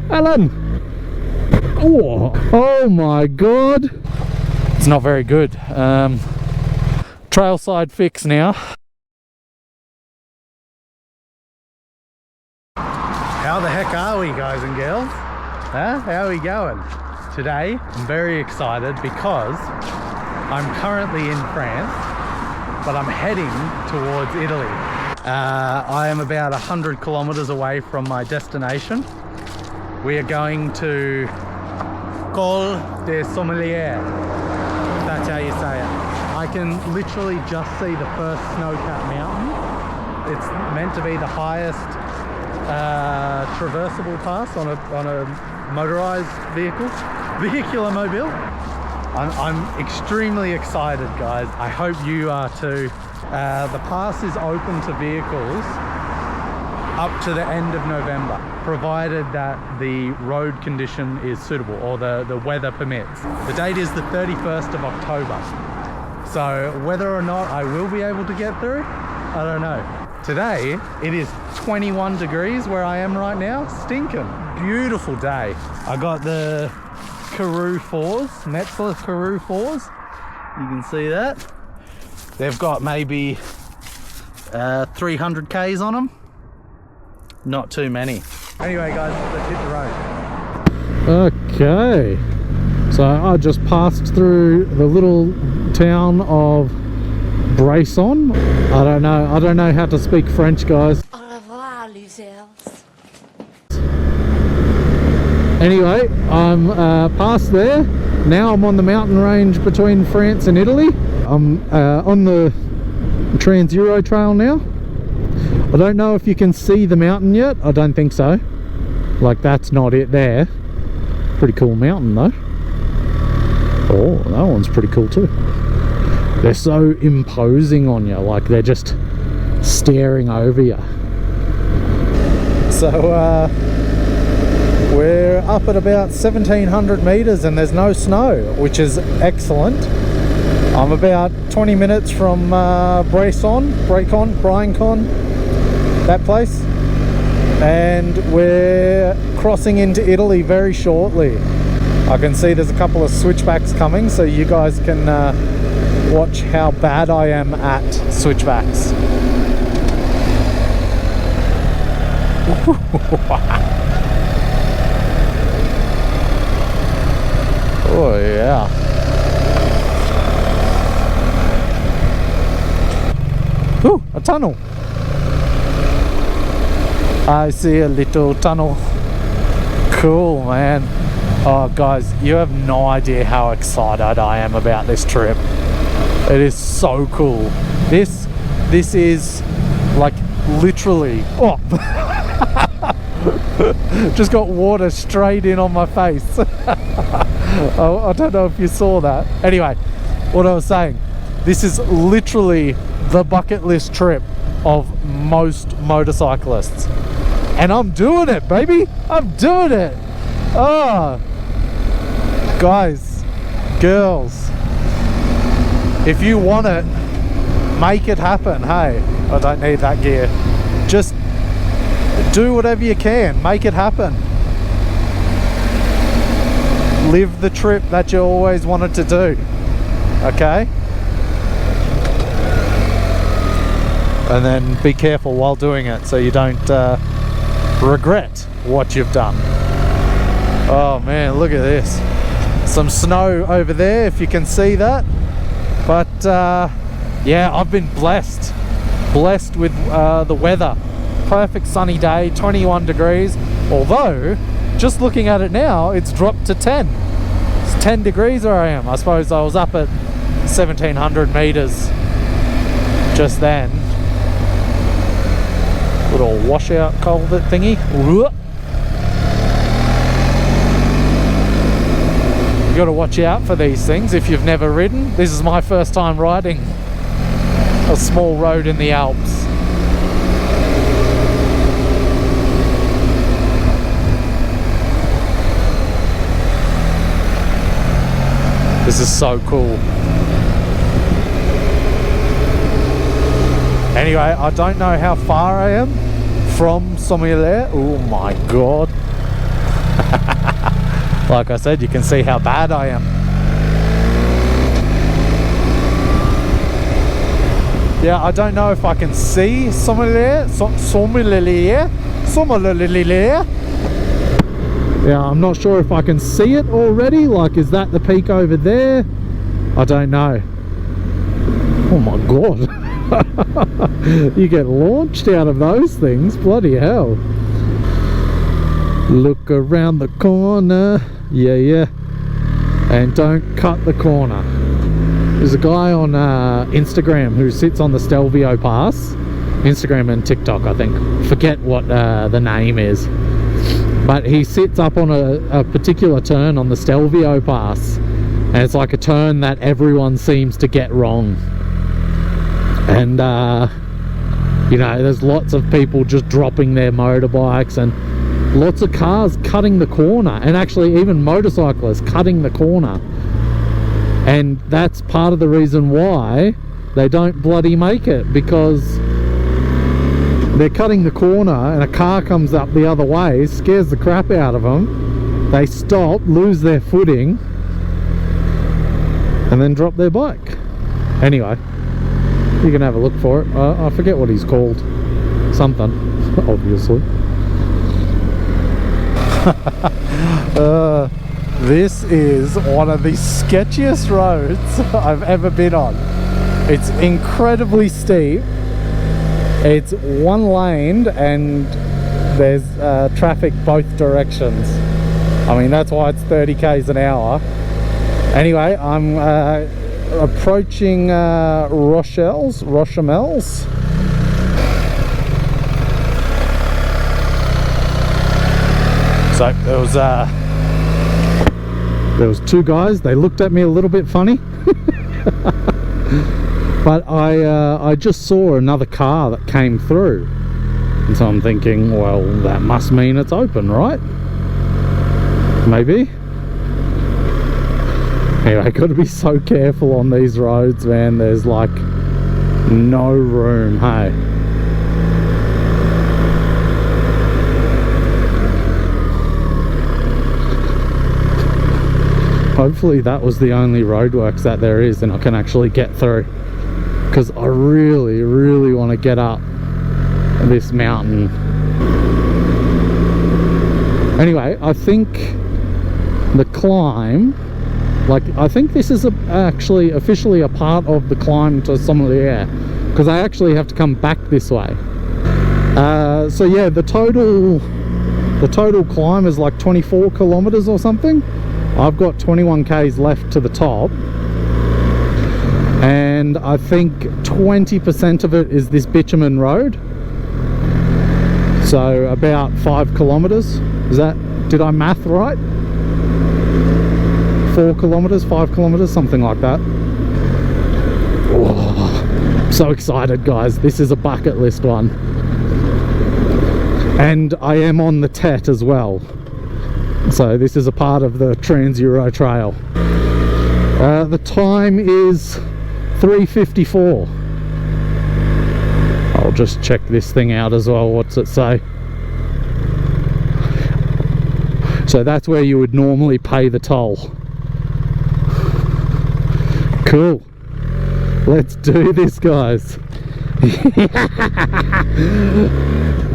Alan! Oh my god! It's not very good. Trailside fix now. How the heck are we, guys and girls? Huh? How are we going? Today, I'm very excited because I'm currently in France, but I'm heading towards Italy. I am about 100 kilometers away from my destination. We are going to Colle Del Sommeiller. That's how you say it. I can literally just see the first snow-capped mountain. It's meant to be the highest traversable pass on a motorized vehicular mobile. I'm extremely excited, guys. I hope you are too. The pass is open to vehicles up to the end of November, provided that the road condition is suitable or the weather permits. The date is the 31st of October. So whether or not I will be able to get through, I don't know. Today, it is 21 degrees where I am right now. Stinking. Beautiful day. I got the Karoo 4s, Metzler Karoo 4s. You can see that. They've got maybe 300 Ks on them. Not too many. Anyway, guys, let's hit the road. Okay. So I just passed through the little town of Bresson. I don't know how to speak French, guys. Au revoir, les Alps. Anyway, I'm past there. Now I'm on the mountain range between France and Italy. I'm on the Trans-Euro trail now. I don't know if you can see the mountain yet. I don't think so. Like, that's not it there. Pretty cool mountain though. Oh, that one's pretty cool too. They're so imposing on you, like they're just staring over you. So we're up at about 1700 meters and there's no snow, which is excellent. I'm about 20 minutes from Bresson, that place, and we're crossing into Italy very shortly. I can see there's a couple of switchbacks coming, so you guys can watch how bad I am at switchbacks. Oh yeah. Ooh, a tunnel. I see a little tunnel. Cool, man. Oh guys, you have no idea how excited I am about this trip. It is so cool. This is like literally, oh, just got water straight in on my face. I don't know if you saw that. Anyway, what I was saying, this is literally the bucket list trip of most motorcyclists. And I'm doing it, baby. I'm doing it. Oh, guys, girls, if you want it, make it happen. Hey, I don't need that gear. Just do whatever you can, make it happen. Live the trip that you always wanted to do. Okay? And then be careful while doing it so you don't regret what you've done. Oh man, look at this. Some snow over there, if you can see that. But yeah, I've been blessed with the weather. Perfect sunny day, 21 degrees. Although, just looking at it now, it's dropped to 10. It's 10 degrees where I am. I suppose I was up at 1700 meters just then. Little washout culvert thingy. You got to watch out for these things if you've never ridden. This is my first time riding a small road in the Alps. This is so cool. Anyway, I don't know how far I am from Sommeiller. Oh my god. Like I said, you can see how bad I am. Yeah, I don't know if I can see Sommeiller. Sommeiller. Yeah, I'm not sure if I can see it already. Like, is that the peak over there? I don't know. Oh my god. You get launched out of those things. Bloody hell. Look around the corner. Yeah. And don't cut the corner. There's a guy on Instagram who sits on the Stelvio Pass. Instagram and TikTok, I think. Forget what the name is. But he sits up on a particular turn on the Stelvio Pass. And it's like a turn that everyone seems to get wrong. And, you know, there's lots of people just dropping their motorbikes and lots of cars cutting the corner. And actually even motorcyclists cutting the corner. And that's part of the reason why they don't bloody make it, because they're cutting the corner and a car comes up the other way, scares the crap out of them. They stop, lose their footing, and then drop their bike. Anyway, you can have a look for it. I forget what he's called. Something, obviously. This is one of the sketchiest roads I've ever been on. It's incredibly steep. It's one laned and there's traffic both directions. I mean, that's why it's 30 k's an hour. Anyway, I'm approaching Rochamels. So there was two guys. They looked at me a little bit funny. But I just saw another car that came through, and so I'm thinking, well, that must mean it's open, right? Maybe. Anyway, got to be so careful on these roads, man. There's like no room, hey. Hopefully that was the only roadworks that there is and I can actually get through, because I really want to get up this mountain. Anyway, I think the climb, like, I think this is actually officially a part of the climb to Sommeiller, because I actually have to come back this way. So yeah, the total climb is like 24 kilometers or something. I've got 21 k's left to the top, and I think 20% of it is this bitumen road, so about 5 kilometers. Is that, did I math right? 4 kilometers, 5 kilometers, something like that. Oh, I'm so excited, guys. This is a bucket list one, and I am on the TET as well. So this is a part of the Trans-Euro Trail. The time is 3:54. I'll just check this thing out as well. What's it say? So that's where you would normally pay the toll. Cool. Let's do this, guys.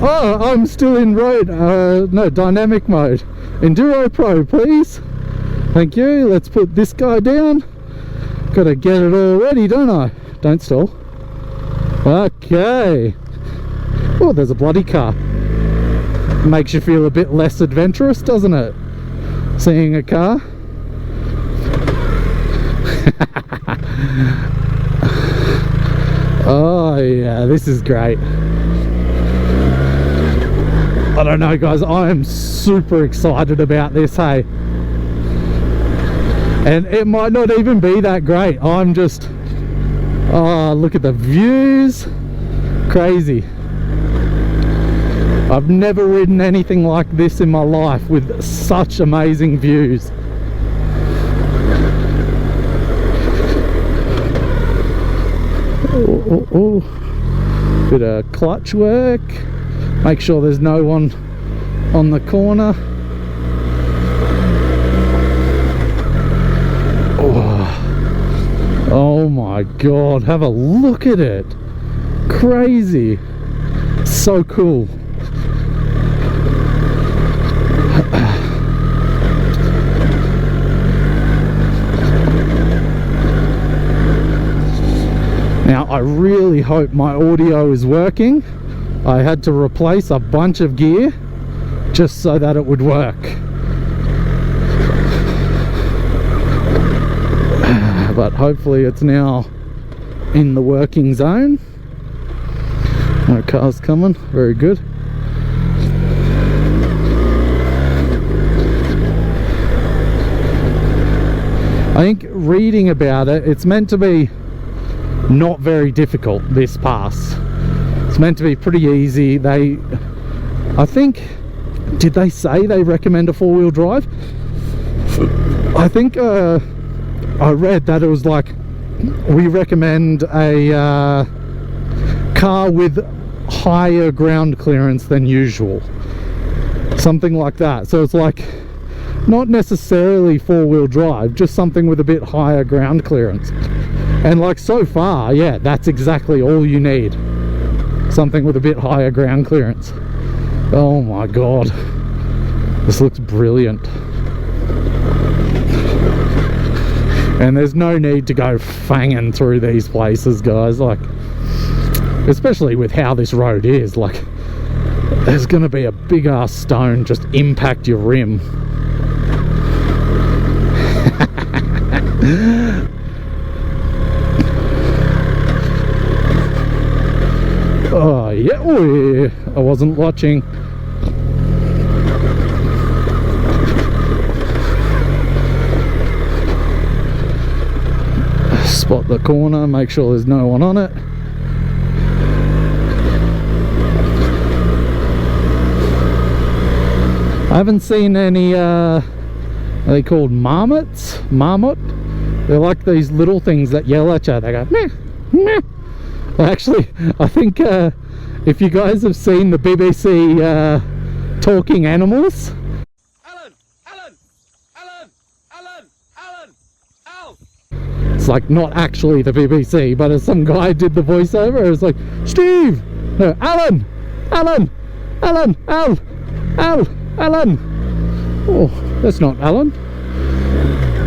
Oh, I'm still in road. No, dynamic mode. Enduro Pro, please. Thank you. Let's put this guy down. Gotta get it all ready, don't I? Don't stall. Okay. Oh, there's a bloody car. Makes you feel a bit less adventurous, doesn't it? Seeing a car. Oh yeah, this is great. I don't know, guys, I am super excited about this, hey. And it might not even be that great. I'm just, oh, look at the views. Crazy. I've never ridden anything like this in my life with such amazing views. Oh. Bit of clutch work. Make sure there's no one on the corner. Oh my god, have a look at it. Crazy. So cool. Now I really hope my audio is working. I had to replace a bunch of gear just so that it would work. But hopefully it's now in the working zone. No cars coming, very good. I think reading about it, it's meant to be not very difficult, this pass. It's meant to be pretty easy. I think, did they say they recommend a four-wheel drive? I think I read that it was like, we recommend a car with higher ground clearance than usual, something like that. So it's like not necessarily four-wheel drive, just something with a bit higher ground clearance. And like, so far, yeah, that's exactly all you need, something with a bit higher ground clearance. Oh my god, this looks brilliant. And there's no need to go fanging through these places, guys, like, especially with how this road is. Like, there's gonna be a big ass stone just impact your rim. Oh yeah, I wasn't watching. Spot the corner, make sure there's no one on it. I haven't seen any, are they called marmots? Marmot? They're like these little things that yell at you. They go, meh, meh. Actually, I think if you guys have seen the BBC Talking Animals. Alan! Alan! Alan! Alan! Alan! Al! It's like not actually the BBC, but as some guy did the voiceover, it was like, Steve! No, Alan! Alan! Alan! Al! Al! Alan! Oh, that's not Alan.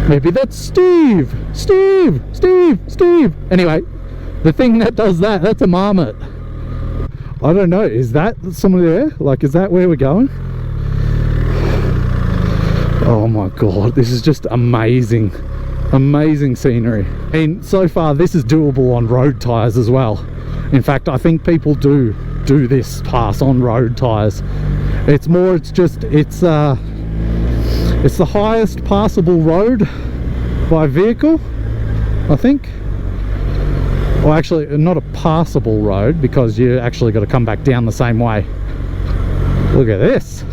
Maybe that's Steve! Steve! Steve! Steve! Anyway, the thing that does that, that's a marmot. I don't know, is that somewhere there? Like, is that where we're going? Oh my god, this is just amazing. Amazing scenery. And so far this is doable on road tyres as well. In fact, I think people do this pass on road tyres. It's the highest passable road by vehicle, I think. Well, actually, not a passable road, because you actually got to come back down the same way. Look at this.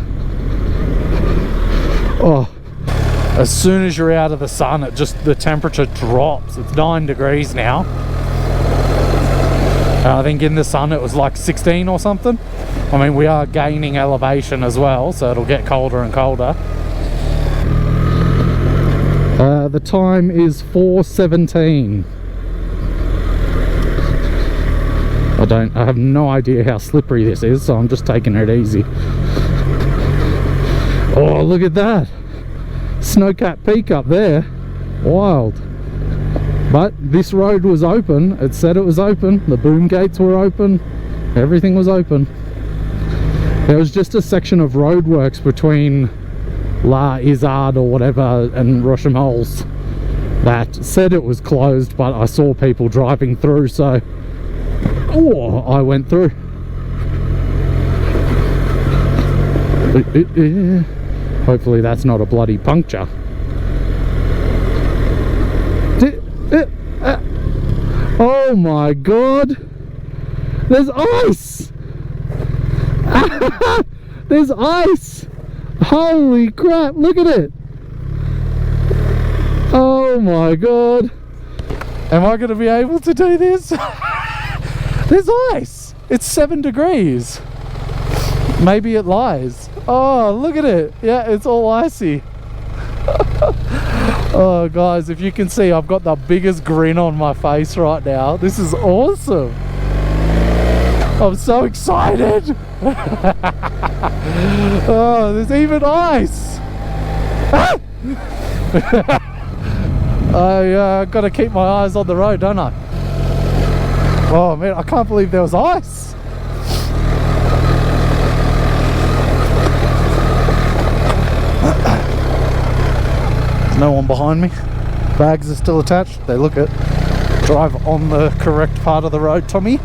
Oh, as soon as you're out of the sun, the temperature drops. It's 9 degrees now. I think in the sun it was like 16 or something. I mean, we are gaining elevation as well, so it'll get colder and colder. The time is 4:17. I have no idea how slippery this is, so I'm just taking it easy. Oh, look at that. Snowcap Peak up there. Wild. But this road was open. It said it was open. The boom gates were open. Everything was open. There was just a section of roadworks between La Izard or whatever and Rochemols that said it was closed, but I saw people driving through, so I went through. Hopefully that's not a bloody puncture. Oh my god, there's ice. There's ice. Holy crap, look at it. Oh my god, am I going to be able to do this? There's ice. It's 7 degrees. Maybe it lies. Oh, look at it. Yeah, it's all icy. Oh, guys, if you can see, I've got the biggest grin on my face right now. This is awesome. I'm so excited. Oh, there's even ice. I got to keep my eyes on the road, don't I? Oh man, I can't believe there was ice. There's no one behind me. Bags are still attached. They look it. Drive on the correct part of the road, Tommy.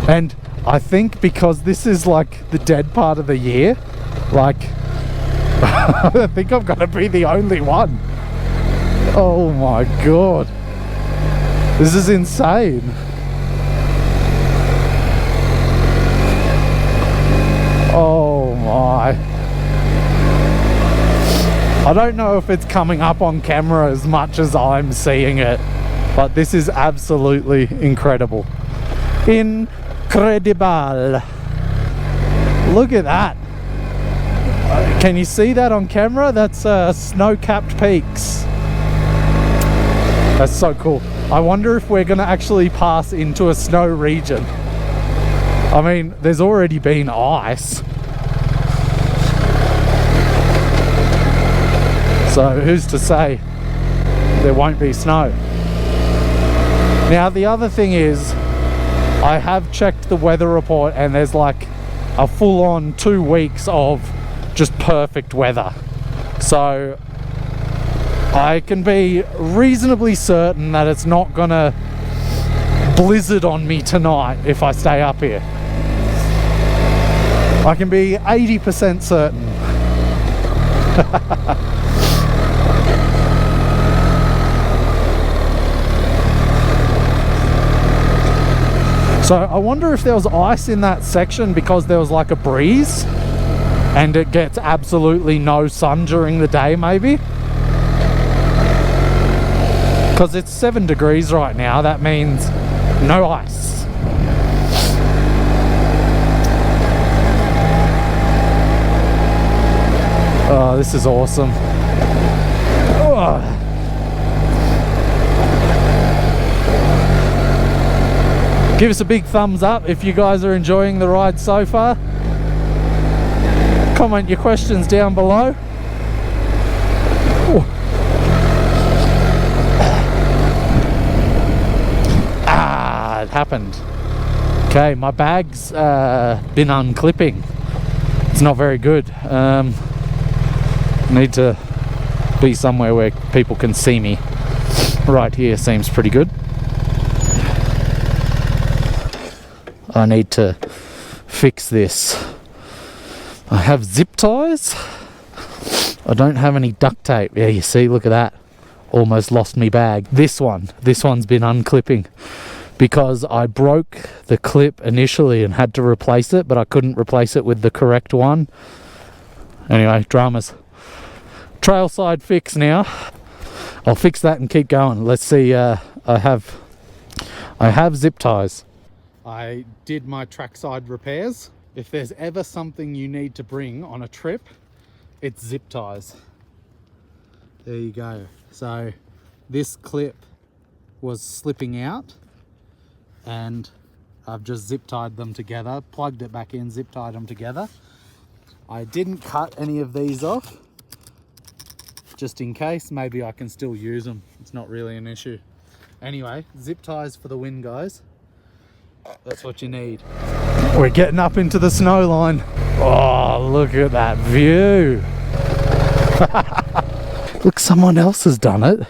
And I think because this is like the dead part of the year, like I think I'm gonna be the only one. Oh my god, this is insane. Oh my, I don't know if it's coming up on camera as much as I'm seeing it, but this is absolutely incredible. Incredible. Look at that. Can you see that on camera? That's snow-capped peaks. That's so cool. I wonder if we're gonna actually pass into a snow region. I mean, there's already been ice. So who's to say there won't be snow? Now the other thing is, I have checked the weather report and there's like a full-on 2 weeks of just perfect weather. So I can be reasonably certain that it's not gonna blizzard on me tonight if I stay up here. I can be 80% certain. So I wonder if there was ice in that section because there was like a breeze and it gets absolutely no sun during the day, maybe. Because it's 7 degrees right now, that means no ice. Oh, this is awesome. Oh. Give us a big thumbs up if you guys are enjoying the ride so far. Comment your questions down below. Ooh. It happened. Okay, my bag's been unclipping. It's not very good. Need to be somewhere where people can see me. Right here seems pretty good. I need to fix this. I have zip ties. I don't have any duct tape. Yeah, you see, look at that. Almost lost me bag. This one's been unclipping because I broke the clip initially and had to replace it, but I couldn't replace it with the correct one. Anyway, dramas. Trailside fix now. I'll fix that and keep going. Let's see. I have zip ties. I did my trackside repairs. If there's ever something you need to bring on a trip, it's zip ties. There you go. So this clip was slipping out and I've just zip tied them together, plugged it back in, zip tied them together. I didn't cut any of these off, just in case. Maybe I can still use them. It's not really an issue. Anyway, zip ties for the win, guys. That's what you need. We're getting up into the snow line. Oh, look at that view. Look, someone else has done it.